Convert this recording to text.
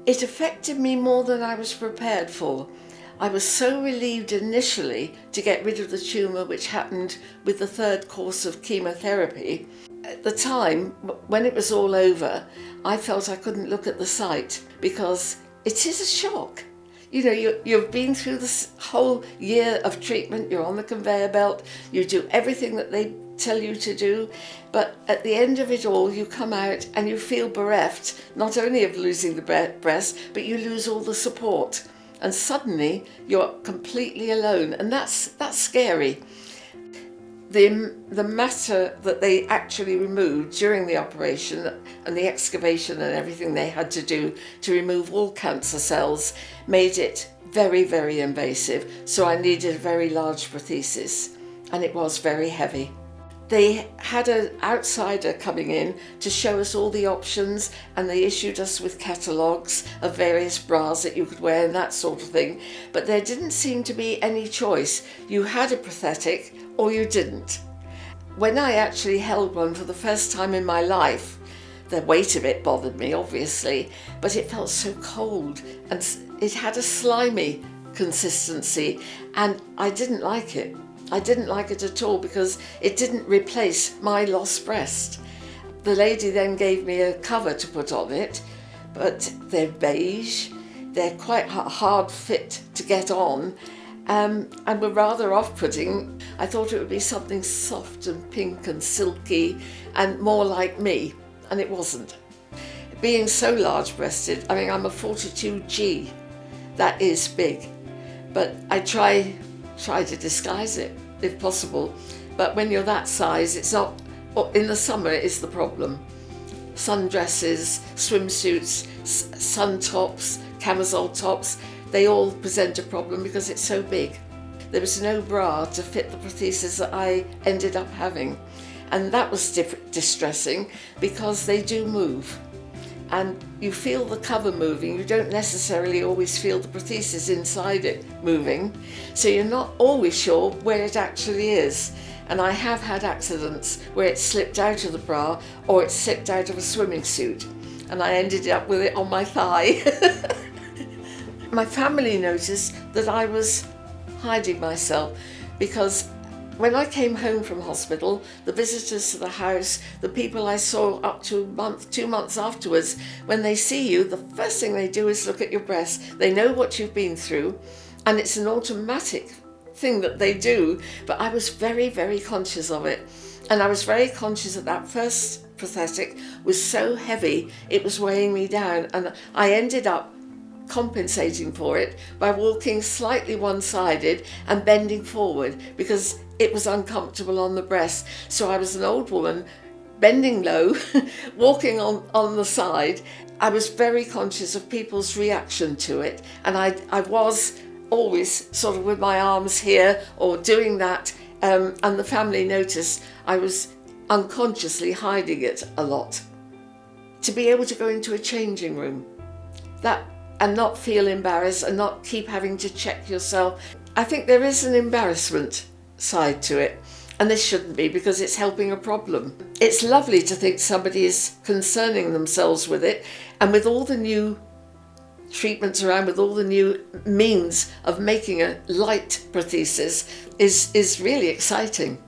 It affected me more than I was prepared for. I was so relieved initially to get rid of the tumour, which happened with the third course of chemotherapy. At the time, when it was all over, I felt I couldn't look at the site because it is a shock. You know, you've been through this whole year of treatment, you're on the conveyor belt, you do everything that they tell you to do, but at the end of it all, you come out and you feel bereft, not only of losing the breast, but you lose all the support. And suddenly, you're completely alone, and that's scary. The matter that they actually removed during the operation and the excavation and everything they had to do to remove all cancer cells made it very, very invasive. So I needed a very large prosthesis, and it was very heavy. They had an outsider coming in to show us all the options, and they issued us with catalogues of various bras that you could wear and that sort of thing. But there didn't seem to be any choice. You had a prosthetic or you didn't. When I actually held one for the first time in my life, the weight of it bothered me, obviously, but it felt so cold and it had a slimy consistency, and I didn't like it. I didn't like it at all because it didn't replace my lost breast. The lady then gave me a cover to put on it, but they're beige, they're quite hard fit to get on, and were rather off-putting. I thought it would be something soft and pink and silky and more like me, and it wasn't. Being so large-breasted, I mean, I'm a 42G, that is big, but I try to disguise it if possible, but when you're that size, it's not. In the summer is the problem. Sundresses, swimsuits, sun tops, camisole tops, they all present a problem because it's so big. There was no bra to fit the prosthesis that I ended up having, and that was distressing because they do move. And you feel the cover moving, you don't necessarily always feel the prosthesis inside it moving, so you're not always sure where it actually is. And I have had accidents where it slipped out of the bra or it slipped out of a swimming suit, and I ended up with it on my thigh. My family noticed that I was hiding myself because when I came home from hospital, the visitors to the house, the people I saw up to 2 months afterwards, when they see you, the first thing they do is look at your breast. They know what you've been through, and it's an automatic thing that they do, but I was very, very conscious of it. And I was very conscious that first prosthetic was so heavy, it was weighing me down, and I ended up compensating for it by walking slightly one-sided and bending forward because it was uncomfortable on the breast. So I was an old woman bending low, walking on the side. I was very conscious of people's reaction to it, and I was always sort of with my arms here or doing that, and the family noticed I was unconsciously hiding it a lot. To be able to go into a changing room, and not feel embarrassed and not keep having to check yourself. I think there is an embarrassment side to it, and this shouldn't be because it's helping a problem. It's lovely to think somebody is concerning themselves with it, and with all the new treatments around, with all the new means of making a light prosthesis is really exciting.